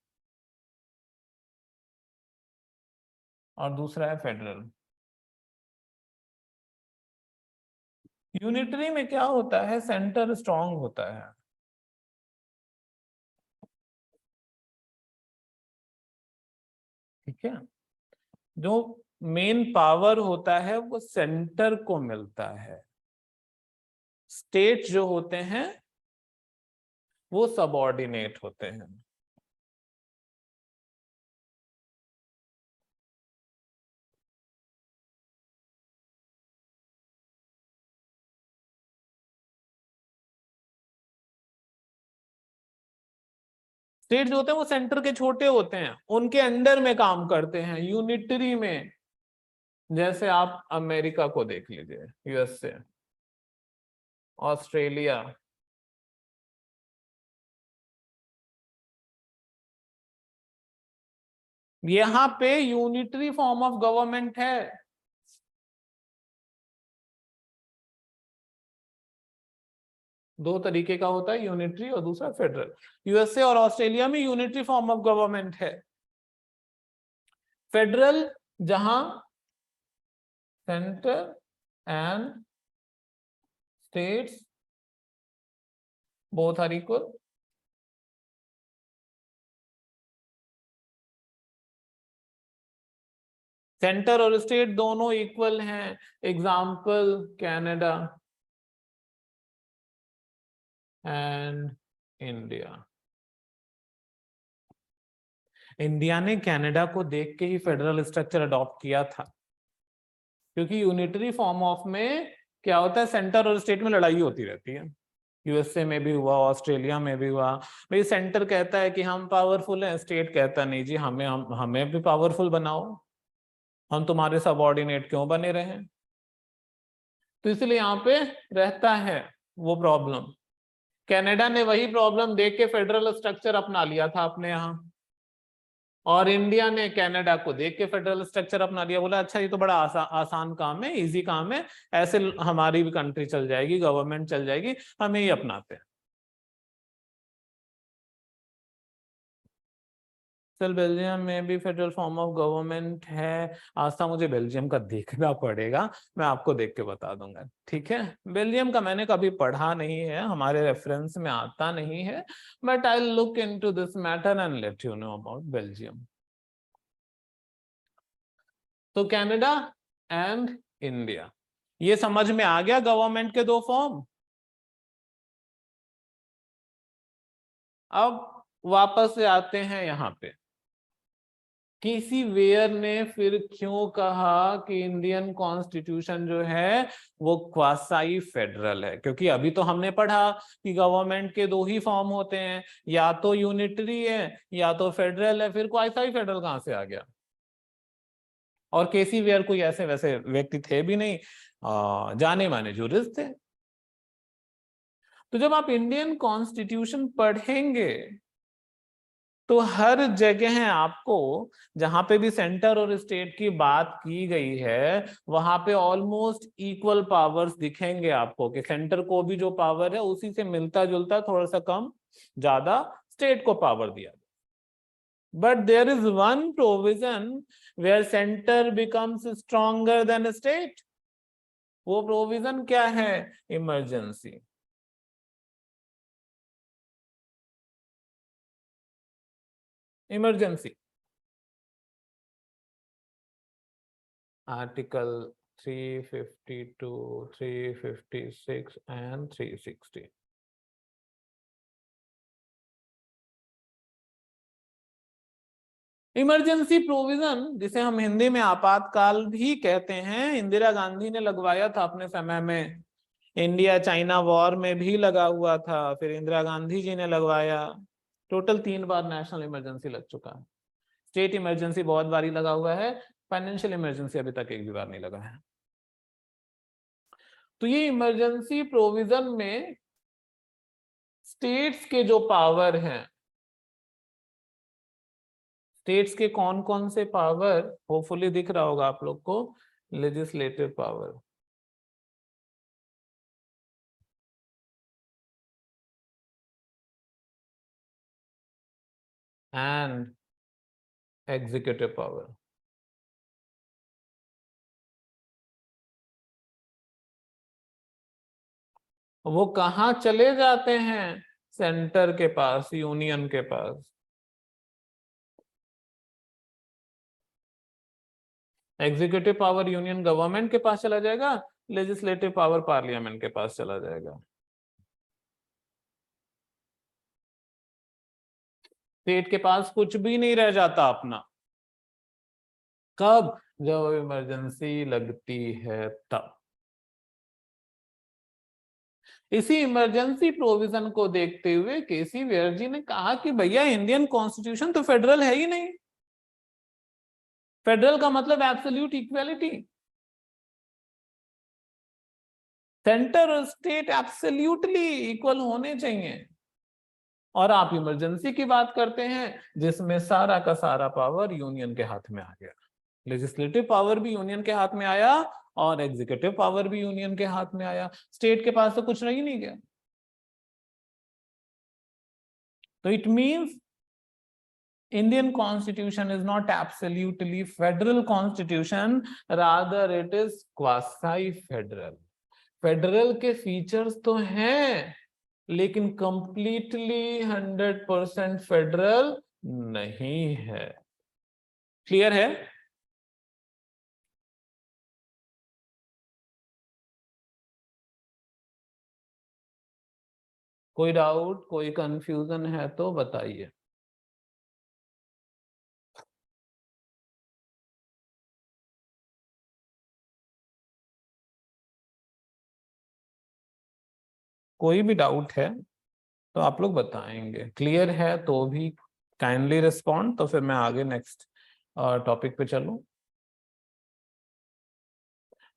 और दूसरा है फेडरल। यूनिटरी में क्या होता है, सेंटर स्ट्रांग होता है। ठीक है, जो मेन पावर होता है वो सेंटर को मिलता है। स्टेट जो होते हैं वो सबऑर्डिनेट होते हैं। स्टेट जो होते हैं वो सेंटर के छोटे होते हैं, उनके अंडर में काम करते हैं। यूनिटरी में जैसे आप अमेरिका को देख लीजिए, यूएसए, ऑस्ट्रेलिया, यहां पे यूनिटरी फॉर्म ऑफ गवर्नमेंट है। दो तरीके का होता है, यूनिटरी और दूसरा फेडरल। यूएसए और ऑस्ट्रेलिया में यूनिटरी फॉर्म ऑफ गवर्नमेंट है। फेडरल जहां centre and states both are equal. Centre और स्टेट दोनों इक्वल हैं। Example Canada and India. India ने कनाडा को देख के ही फेडरल स्ट्रक्चर अडॉप्ट किया था, क्योंकि यूनिटरी फॉर्म ऑफ में क्या होता है, सेंटर और स्टेट में लड़ाई होती रहती है। यूएसए में भी हुआ, ऑस्ट्रेलिया में भी हुआ। भाई सेंटर कहता है कि हम पावरफुल हैं, स्टेट कहता नहीं जी हमें भी पावरफुल बनाओ, हम तुम्हारे सबऑर्डिनेट क्यों बने रहे। तो इसलिए यहाँ पे रहता है वो प्रॉब्लम। कनाडा ने वही प्रॉब्लम देख के फेडरल स्ट्रक्चर अपना लिया था अपने यहाँ, और इंडिया ने कनाडा को देख के फेडरल स्ट्रक्चर अपना लिया। बोला अच्छा ये तो बड़ा आसान काम है, इजी काम है, ऐसे हमारी भी कंट्री चल जाएगी, गवर्नमेंट चल जाएगी, हमें ही अपनाते हैं। चल बेल्जियम में भी फेडरल फॉर्म ऑफ गवर्नमेंट है। आस्था मुझे बेल्जियम का देखना पड़ेगा, मैं आपको देख के बता दूंगा। ठीक है, बेल्जियम का मैंने कभी पढ़ा नहीं है, हमारे रेफरेंस में आता नहीं है, but I look into this matter and let you know about Belgium. तो कनाडा एंड इंडिया, ये समझ में आ गया गवर्नमेंट के दो फॉर्म। अब वापस से आते हैं यहाँ पे, केसी वेयर ने फिर क्यों कहा कि इंडियन कॉन्स्टिट्यूशन जो है वो क्वासाई फेडरल है? क्योंकि अभी तो हमने पढ़ा कि गवर्नमेंट के दो ही फॉर्म होते हैं, या तो यूनिटरी है या तो फेडरल है, फिर क्वासाई फेडरल कहां से आ गया? और केसी वेयर कोई ऐसे वैसे व्यक्ति थे भी नहीं, जाने माने जूरिस्ट थे। तो जब आप इंडियन कॉन्स्टिट्यूशन पढ़ेंगे तो हर जगह आपको, जहां पे भी सेंटर और स्टेट की बात की गई है, वहां पे ऑलमोस्ट इक्वल पावर्स दिखेंगे आपको, कि सेंटर को भी जो पावर है उसी से मिलता जुलता, थोड़ा सा कम ज्यादा स्टेट को पावर दिया। But there is one provision where centre becomes stronger than state. वो प्रोविजन क्या है? Emergency. Emergency article 352, 356 and 360। Emergency provision, जिसे हम हिंदी में आपातकाल भी कहते हैं, इंदिरा गांधी ने लगवाया था अपने समय में। इंडिया चाइना वॉर में भी लगा हुआ था, फिर इंदिरा गांधी जी ने लगवाया। टोटल 3 बार नेशनल इमरजेंसी लग चुका है। स्टेट इमरजेंसी बहुत बारी लगा हुआ है, फाइनेंशियल इमरजेंसी अभी तक एक भी बार नहीं लगा है। तो ये इमरजेंसी प्रोविजन में स्टेट्स के जो पावर हैं, स्टेट्स के कौन कौन से पावर, होपफुली दिख रहा होगा आप लोग को। Legislative power and executive power. वो कहाँ चले जाते हैं? सेंटर के पास, यूनियन के पास। एग्जीक्यूटिव पावर यूनियन गवर्नमेंट के पास चला जाएगा, लेजिस्लेटिव पावर पार्लियामेंट के पास चला जाएगा। स्टेट के पास कुछ भी नहीं रह जाता अपना। कब? जब इमरजेंसी लगती है तब। इसी इमरजेंसी प्रोविजन को देखते हुए केसी वेयर जी ने कहा कि भैया इंडियन कॉन्स्टिट्यूशन तो फेडरल है ही नहीं। फेडरल का मतलब एब्सोल्यूट इक्वालिटी। सेंटर और स्टेट एब्सोल्युटली इक्वल होने चाहिए। और आप इमरजेंसी की बात करते हैं जिसमें सारा का सारा पावर यूनियन के हाथ में आ गया। लेजिस्लेटिव पावर भी यूनियन के हाथ में आया और एग्जीक्यूटिव पावर भी यूनियन के हाथ में आया। स्टेट के पास तो कुछ रह ही नहीं गया। तो it means Indian constitution is not absolutely federal constitution, rather it is quasi federal। Federal के फीचर्स तो हैं, लेकिन कंप्लीटली 100% फेडरल नहीं है। क्लियर है? कोई डाउट, कोई कंफ्यूजन है तो बताइए। कोई भी डाउट है तो आप लोग बताएंगे। क्लियर है तो भी काइंडली रिस्पॉन्ड, तो फिर मैं आगे नेक्स्ट टॉपिक पे चलूं।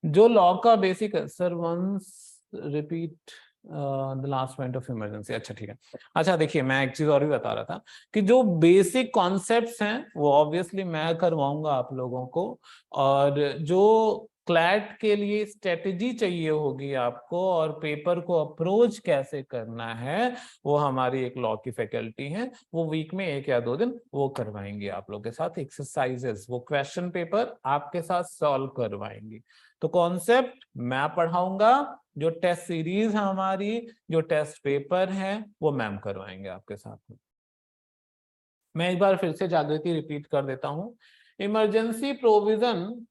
जो लॉ का बेसिक है sir, once repeat the last point of emergency. अच्छा ठीक है। अच्छा देखिए, मैं एक चीज और भी बता रहा था कि जो बेसिक कॉन्सेप्ट्स हैं वो ऑब्वियसली मैं करवाऊंगा आप लोगों को, और जो क्लैट के लिए स्ट्रेटेजी चाहिए होगी आपको और पेपर को अप्रोच कैसे करना है, वो हमारी एक लॉ की फैकल्टी है, वो वीक में 1 या 2 दिन वो करवाएंगे आप लोग के साथ एक्सरसाइजेस, वो क्वेश्चन पेपर आपके साथ सॉल्व करवाएंगे। तो कॉन्सेप्ट मैं पढ़ाऊंगा, जो टेस्ट सीरीज है हमारी, जो टेस्ट पेपर है, वो मैम करवाएंगे आपके साथ में। मैं एक बार फिर से जागृति रिपीट कर देता हूं। इमरजेंसी प्रोविजन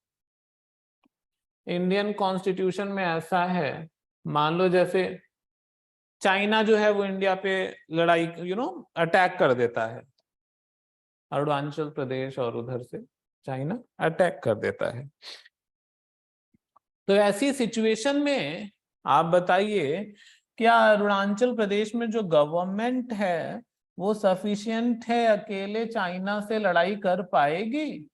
इंडियन कॉन्स्टिट्यूशन में ऐसा है, मान लो जैसे चाइना जो है वो इंडिया पे लड़ाई अटैक कर देता है, अरुणाचल प्रदेश और उधर से चाइना अटैक कर देता है। तो ऐसी सिचुएशन में आप बताइए, क्या अरुणाचल प्रदेश में जो गवर्नमेंट है वो सफिशिएंट है, अकेले चाइना से लड़ाई कर पाएगी?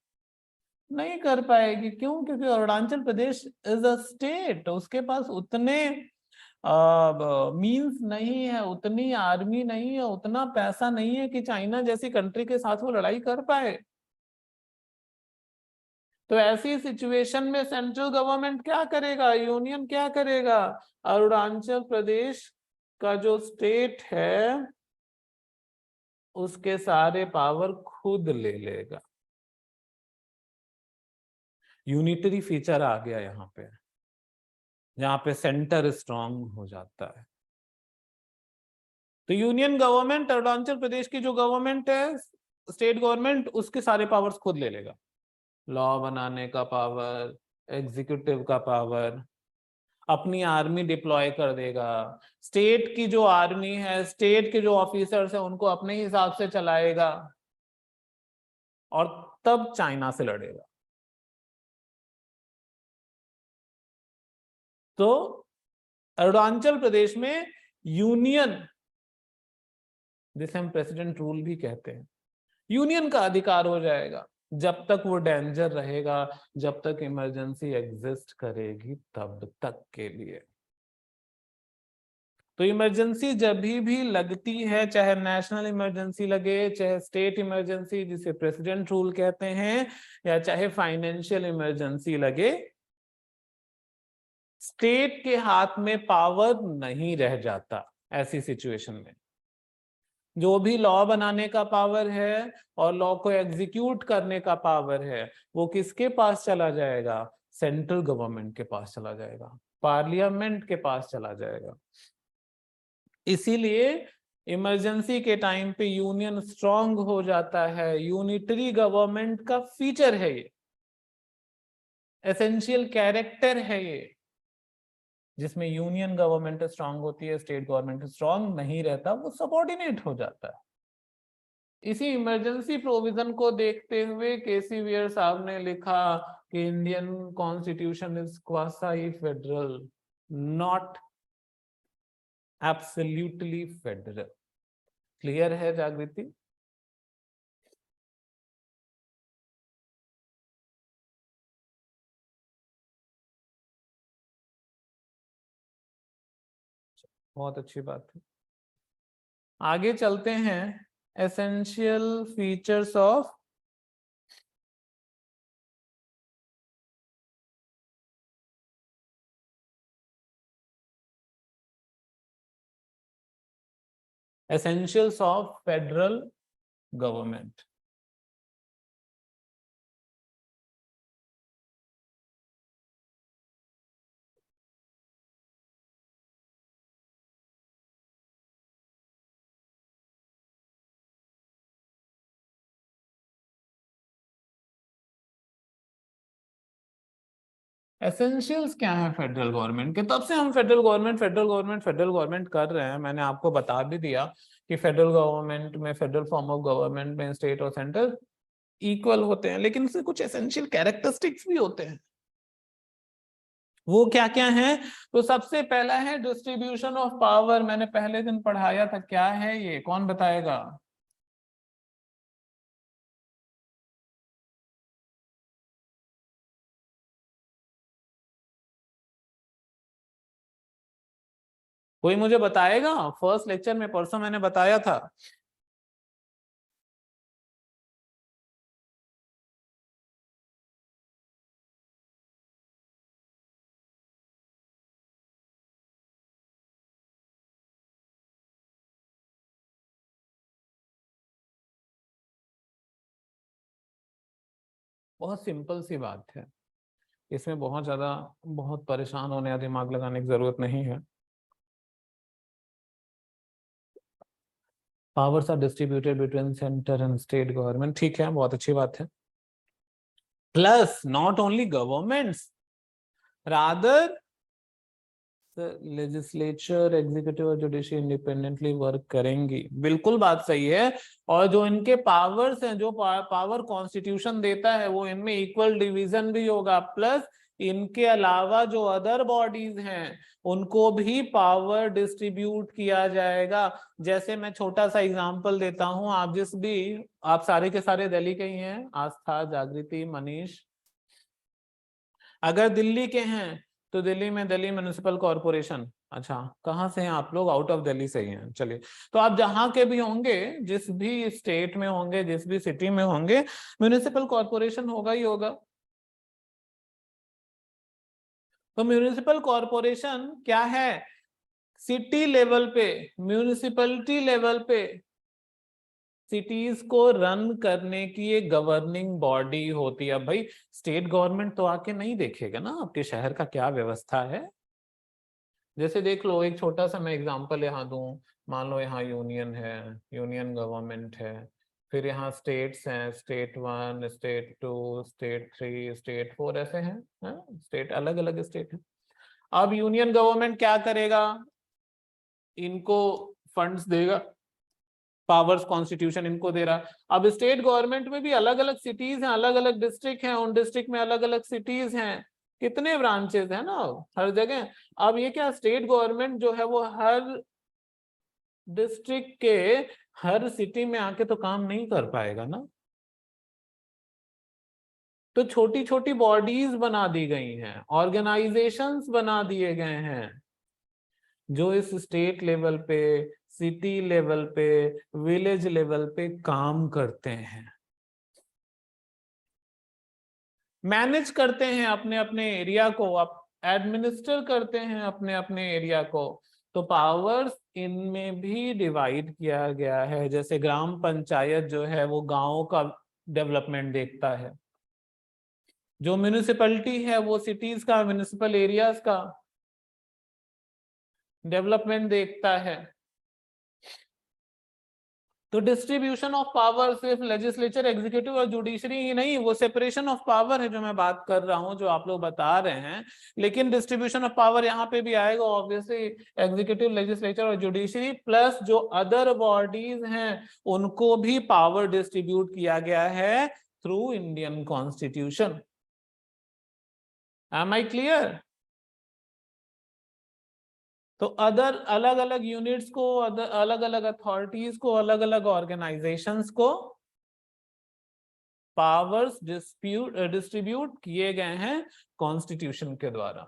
नहीं कर पाएगी। क्यों? क्योंकि Arunachal Pradesh is a state, उसके पास उतने मींस नहीं है, उतनी आर्मी नहीं है, उतना पैसा नहीं है कि चाइना जैसी कंट्री के साथ वो लड़ाई कर पाए। तो ऐसी सिचुएशन में सेंट्रल गवर्नमेंट क्या करेगा, यूनियन क्या करेगा? अरुणाचल प्रदेश का जो स्टेट है उसके सारे पावर खुद ले लेगा। यूनिटरी फीचर आ गया यहाँ पे, जहां पे सेंटर स्ट्रांग हो जाता है। तो यूनियन गवर्नमेंट, अरुणाचल प्रदेश की जो गवर्नमेंट है, स्टेट गवर्नमेंट, उसके सारे पावर्स खुद ले लेगा। लॉ बनाने का पावर, एग्जीक्यूटिव का पावर, अपनी आर्मी डिप्लॉय कर देगा। स्टेट की जो आर्मी है, स्टेट के जो ऑफिसर्स हैं, उनको अपने हिसाब से चलाएगा और तब चाइना से लड़ेगा। तो अरुणाचल प्रदेश में यूनियन, जिसे हम प्रेसिडेंट रूल भी कहते हैं, यूनियन का अधिकार हो जाएगा जब तक वो डेंजर रहेगा, जब तक इमरजेंसी एग्जिस्ट करेगी तब तक के लिए। तो इमरजेंसी जब भी लगती है, चाहे नेशनल इमरजेंसी लगे, चाहे स्टेट इमरजेंसी जिसे प्रेसिडेंट रूल कहते हैं, या चाहे फाइनेंशियल इमरजेंसी लगे, स्टेट के हाथ में पावर नहीं रह जाता। ऐसी सिचुएशन में जो भी लॉ बनाने का पावर है और लॉ को एग्जीक्यूट करने का पावर है, वो किसके पास चला जाएगा? सेंट्रल गवर्नमेंट के पास चला जाएगा, पार्लियामेंट के पास चला जाएगा। इसीलिए इमरजेंसी के टाइम पे यूनियन स्ट्रांग हो जाता है। यूनिटरी गवर्नमेंट का फीचर है ये, एसेंशियल कैरेक्टर है ये, जिसमें यूनियन गवर्नमेंट स्ट्रांग होती है, स्टेट गवर्नमेंट स्ट्रांग नहीं रहता, वो सबऑर्डिनेट हो जाता है। इसी इमरजेंसी प्रोविजन को देखते हुए केसी वियर साहब ने लिखा कि Indian constitution is quasi federal, not absolutely federal. Clear है जागृति? बहुत अच्छी बात है। आगे चलते हैं। Essential features of essentials of federal government. Essentials क्या है फेडरल गवर्नमेंट के? तब से हम federal government federal government federal government कर रहे हैं। मैंने आपको बता भी दिया कि फेडरल गवर्नमेंट में, फेडरल फॉर्म ऑफ गवर्नमेंट में स्टेट और सेंटर इक्वल होते हैं, लेकिन इससे कुछ एसेंशियल कैरेक्टरिस्टिक्स भी होते हैं। वो क्या क्या है? तो सबसे पहला है डिस्ट्रीब्यूशन ऑफ पावर। मैंने पहले दिन पढ़ाया था, क्या है ये, कौन बताएगा? कोई मुझे बताएगा? फर्स्ट लेक्चर में परसों मैंने बताया था। बहुत सिंपल सी बात है, इसमें बहुत ज्यादा, बहुत परेशान होने या दिमाग लगाने की जरूरत नहीं है। Powers are distributed between centre and state government, ठीक है, बहुत अच्छी बात है। Plus not only governments, rather legislature, executive और जुडिशरी इंडिपेंडेंटली वर्क करेंगी, बिल्कुल बात सही है। और जो इनके पावर्स हैं, जो पावर कॉन्स्टिट्यूशन देता है, वो इनमें इक्वल डिवीजन भी होगा, प्लस इनके अलावा जो अदर बॉडीज हैं उनको भी पावर डिस्ट्रीब्यूट किया जाएगा। जैसे मैं छोटा सा एग्जांपल देता हूं, आप सारे के सारे दिल्ली के ही हैं, आस्था, जागृति, मनीष। अगर दिल्ली के हैं तो दिल्ली में दिल्ली म्युनिसिपल कॉरपोरेशन। अच्छा, कहाँ से हैं आप लोग? आउट ऑफ दिल्ली से ही हैं, चलिए। तो आप जहां के भी होंगे, जिस भी स्टेट में होंगे, जिस भी सिटी में होंगे, म्युनिसिपल कॉरपोरेशन होगा ही होगा। तो म्युनिसिपल कॉरपोरेशन क्या है? सिटी लेवल पे, म्यूनिसिपैलिटी लेवल पे सिटीज को रन करने की एक गवर्निंग बॉडी होती है। अब भाई स्टेट गवर्नमेंट तो आके नहीं देखेगा ना आपके शहर का क्या व्यवस्था है। जैसे देख लो, एक छोटा सा मैं एग्जांपल यहाँ दूं। मान लो यहाँ यूनियन है, यूनियन गवर्नमेंट है, फिर यहाँ स्टेट्स हैं, स्टेट 1, स्टेट 2, स्टेट 3, स्टेट 4, ऐसे हैं, स्टेट, अलग अलग स्टेट है। अब यूनियन गवर्नमेंट क्या करेगा? इनको फंड्स देगा, पावर्स कॉन्स्टिट्यूशन इनको दे रहा। अब स्टेट गवर्नमेंट में भी अलग अलग सिटीज हैं, अलग अलग डिस्ट्रिक्ट हैं, उन डिस्ट्रिक्ट में अलग अलग सिटीज हैं, कितने ब्रांचेस हैं ना हर जगह। अब ये क्या, स्टेट गवर्नमेंट जो है वो हर डिस्ट्रिक्ट के हर सिटी में आके तो काम नहीं कर पाएगा ना। तो छोटी छोटी बॉडीज बना दी गई हैं, ऑर्गेनाइजेशंस बना दिए गए हैं, जो इस स्टेट लेवल पे, सिटी लेवल पे, विलेज लेवल पे काम करते हैं, मैनेज करते हैं अपने अपने एरिया को, आप एडमिनिस्टर करते हैं अपने अपने एरिया को। तो पावर्स इनमें भी डिवाइड किया गया है। जैसे ग्राम पंचायत जो है वो गांव का डेवलपमेंट देखता है, जो म्यूनिसिपैलिटी है वो सिटीज का, म्यूनिसिपल एरियाज का डेवलपमेंट देखता है। तो डिस्ट्रीब्यूशन ऑफ पावर सिर्फ लेजिस्लेचर, एग्जीक्यूटिव और जुडिशरी ही नहीं, वो सेपरेशन ऑफ पावर है जो मैं बात कर रहा हूं, जो आप लोग बता रहे हैं। लेकिन डिस्ट्रीब्यूशन ऑफ पावर यहाँ पे भी आएगा ऑब्वियसली, एग्जीक्यूटिव, लेजिस्लेचर और जुडिशरी, प्लस जो अदर बॉडीज हैं उनको भी पावर डिस्ट्रीब्यूट किया गया है through Indian constitution. Am I clear? तो अदर अलग अलग यूनिट्स को, अलग अलग अथॉरिटीज को, अलग अलग ऑर्गेनाइजेशंस को पावर्स डिस्ट्रीब्यूट किए गए हैं कॉन्स्टिट्यूशन के द्वारा।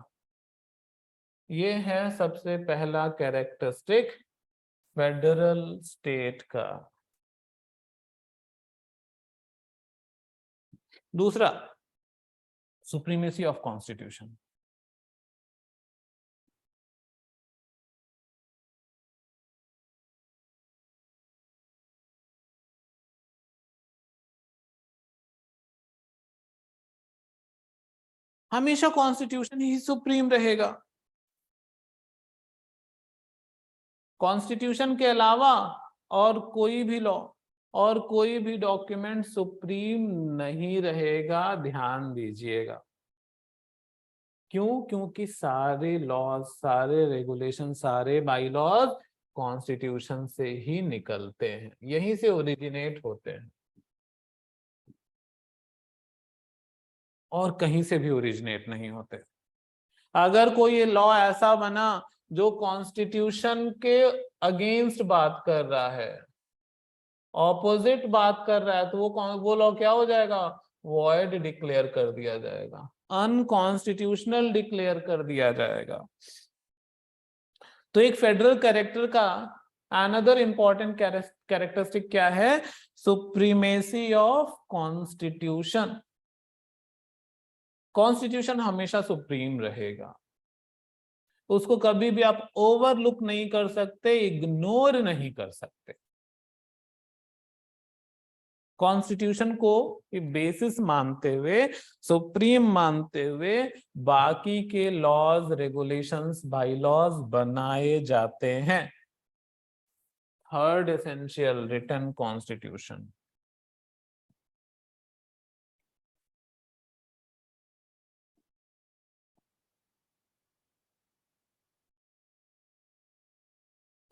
ये है सबसे पहला कैरेक्टरिस्टिक फेडरल स्टेट का। दूसरा, सुप्रीमेसी ऑफ कॉन्स्टिट्यूशन। हमेशा कॉन्स्टिट्यूशन ही सुप्रीम रहेगा। कॉन्स्टिट्यूशन के अलावा और कोई भी लॉ और कोई भी डॉक्यूमेंट सुप्रीम नहीं रहेगा, ध्यान दीजिएगा। क्यों? क्योंकि सारे लॉज, सारे रेगुलेशन, सारे बाई लॉज कॉन्स्टिट्यूशन से ही निकलते हैं, यहीं से ओरिजिनेट होते हैं, और कहीं से भी ओरिजिनेट नहीं होते। अगर कोई लॉ ऐसा बना जो कॉन्स्टिट्यूशन के अगेंस्ट बात कर रहा है, ऑपोजिट बात कर रहा है, तो वो लॉ क्या हो जाएगा? वॉइड डिक्लेयर कर दिया जाएगा, अनकॉन्स्टिट्यूशनल डिक्लेयर कर दिया जाएगा। तो एक फेडरल कैरेक्टर का अनदर इंपॉर्टेंट कैरेक्टरिस्टिक क्या है? Supremacy of constitution. कॉन्स्टिट्यूशन हमेशा सुप्रीम रहेगा, उसको कभी भी आप ओवरलुक नहीं कर सकते, इग्नोर नहीं कर सकते। कॉन्स्टिट्यूशन को बेसिस मानते हुए, सुप्रीम मानते हुए, बाकी के लॉज, रेगुलेशंस, बाई लॉज बनाए जाते हैं। Third essential, written constitution.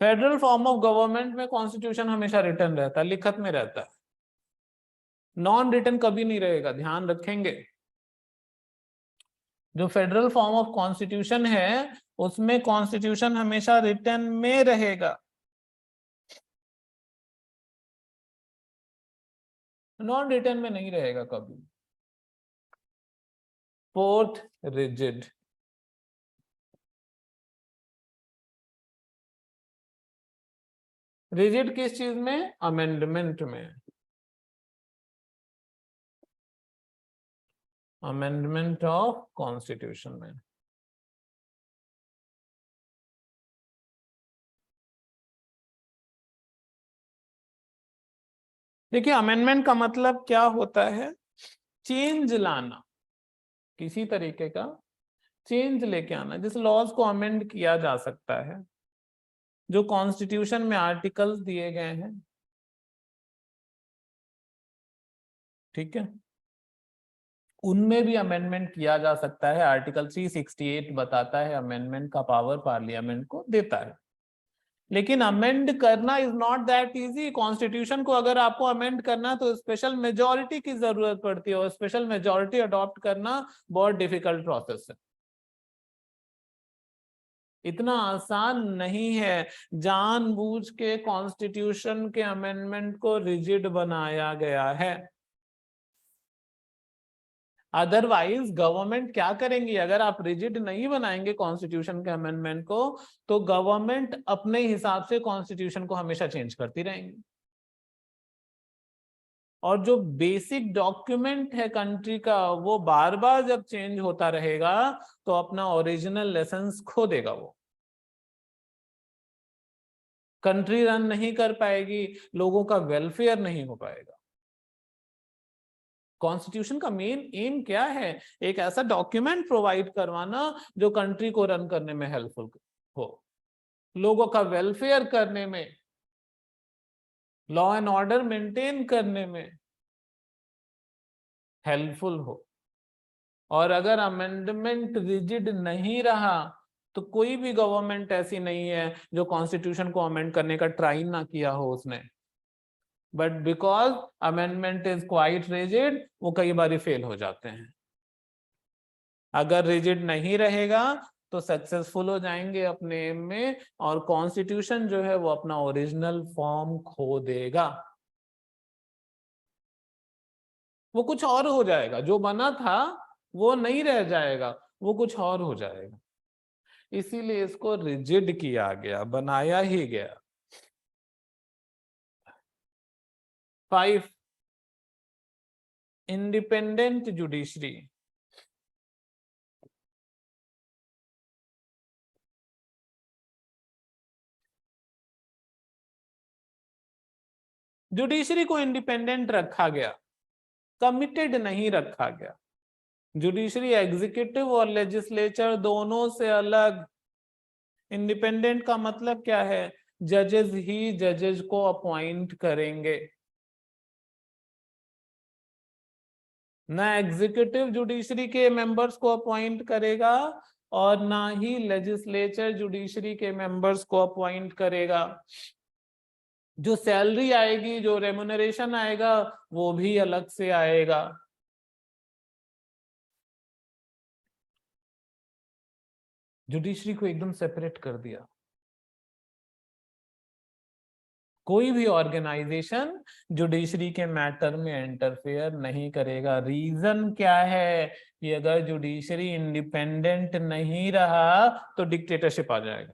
Federal form of government में कॉन्स्टिट्यूशन हमेशा रिटन रहता है, लिखत में रहता है, नॉन रिटन कभी नहीं रहेगा, ध्यान रखेंगे। जो फेडरल फॉर्म ऑफ कॉन्स्टिट्यूशन है उसमें कॉन्स्टिट्यूशन हमेशा रिटन में रहेगा, नॉन रिटन में नहीं रहेगा कभी। Fourth, rigid. रिजिड किस चीज में? अमेंडमेंट में। अमेंडमेंट ऑफ कॉन्स्टिट्यूशन में। देखिए अमेंडमेंट का मतलब क्या होता है? चेंज लाना, किसी तरीके का चेंज लेके आना। जिस लॉज को अमेंड किया जा सकता है, जो कॉन्स्टिट्यूशन में आर्टिकल्स दिए गए हैं, ठीक है, उनमें भी अमेंडमेंट किया जा सकता है। आर्टिकल 368 बताता है अमेंडमेंट का पावर पार्लियामेंट को देता है। लेकिन अमेंड करना is not that easy. Constitution को अगर आपको अमेंड करना तो स्पेशल मेजोरिटी की जरूरत पड़ती है, और स्पेशल मेजोरिटी अडॉप्ट करना बहुत डिफिकल्ट प्रोसेस है, इतना आसान नहीं है। जानबूझ के कॉन्स्टिट्यूशन के अमेंडमेंट को रिजिड बनाया गया है। अदरवाइज गवर्नमेंट क्या करेंगी? अगर आप रिजिड नहीं बनाएंगे कॉन्स्टिट्यूशन के अमेंडमेंट को, तो गवर्नमेंट अपने हिसाब से कॉन्स्टिट्यूशन को हमेशा चेंज करती रहेंगी, और जो बेसिक डॉक्यूमेंट है कंट्री का वो बार बार जब चेंज होता रहेगा तो अपना ओरिजिनल लेसन्स खो देगा, वो कंट्री रन नहीं कर पाएगी, लोगों का वेलफेयर नहीं हो पाएगा। कॉन्स्टिट्यूशन का मेन एम क्या है? एक ऐसा डॉक्यूमेंट प्रोवाइड करवाना जो कंट्री को रन करने में हेल्पफुल हो, लोगों का वेलफेयर करने में, लॉ एंड ऑर्डर मेंटेन करने में हेल्पफुल हो। और अगर अमेंडमेंट रिजिड नहीं रहा तो कोई भी गवर्नमेंट ऐसी नहीं है जो कॉन्स्टिट्यूशन को अमेंड करने का ट्राई ना किया हो उसने, but because amendment is quite rigid वो कई बार फेल हो जाते हैं। अगर रिजिड नहीं रहेगा तो सक्सेसफुल हो जाएंगे अपने एम में, और कॉन्स्टिट्यूशन जो है वो अपना ओरिजिनल फॉर्म खो देगा, वो कुछ और हो जाएगा, जो बना था वो नहीं रह जाएगा, वो कुछ और हो जाएगा। इसीलिए इसको रिजिड किया गया, बनाया ही गया। 5, इंडिपेंडेंट जुडिशरी। जुडिशरी को इंडिपेंडेंट रखा गया, कमिटेड नहीं रखा गया। जुडिशरी एग्जीक्यूटिव और लेजिस्लेचर दोनों से अलग। इंडिपेंडेंट का मतलब क्या है? जजेस ही जजेस को अपॉइंट करेंगे, ना एग्जीक्यूटिव जुडिशरी के मेंबर्स को अपॉइंट करेगा और ना ही लेजिस्लेचर जुडिशरी के मेंबर्स को अपॉइंट करेगा। जो सैलरी आएगी, जो रेमुनरेशन आएगा, वो भी अलग से आएगा। जुडिशरी को एकदम सेपरेट कर दिया। कोई भी ऑर्गेनाइजेशन जुडिशरी के मैटर में इंटरफेयर नहीं करेगा। रीजन क्या है? कि अगर जुडिशरी इंडिपेंडेंट नहीं रहा तो डिक्टेटरशिप आ जाएगा।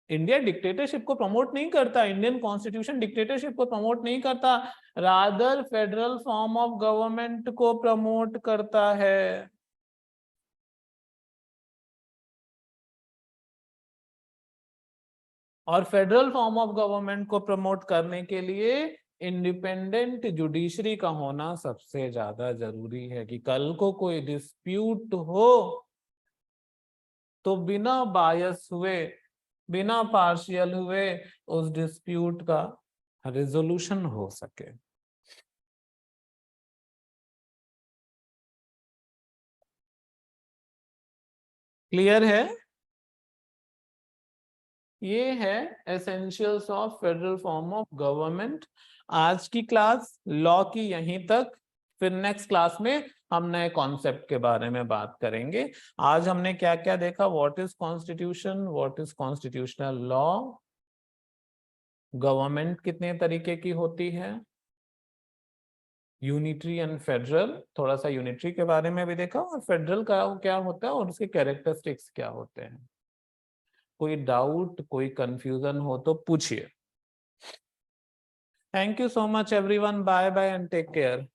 इंडिया डिक्टेटरशिप को प्रमोट नहीं करता, इंडियन कॉन्स्टिट्यूशन डिक्टेटरशिप को प्रमोट नहीं करता, rather federal form of government को प्रमोट करता है। और फेडरल फॉर्म ऑफ गवर्नमेंट को प्रमोट करने के लिए इंडिपेंडेंट जुडिशरी का होना सबसे ज्यादा जरूरी है, कि कल को कोई डिस्प्यूट हो तो बिना बायस हुए, बिना पार्शियल हुए उस डिस्प्यूट का रिजोल्यूशन हो सके। क्लियर है? ये है essentials of federal form of government. आज की क्लास लॉ की यहीं तक, फिर नेक्स्ट क्लास में हम नए कॉन्सेप्ट के बारे में बात करेंगे। आज हमने क्या क्या देखा, what is constitution, what is constitutional law, government कितने तरीके की होती है, यूनिटरी एंड फेडरल, थोड़ा सा यूनिटरी के बारे में भी देखा, और फेडरल का क्या होता है और उसके कैरेक्टरिस्टिक्स क्या होते हैं। कोई डाउट, कोई कंफ्यूजन हो तो पूछिए। Thank you so much everyone, bye bye and take care.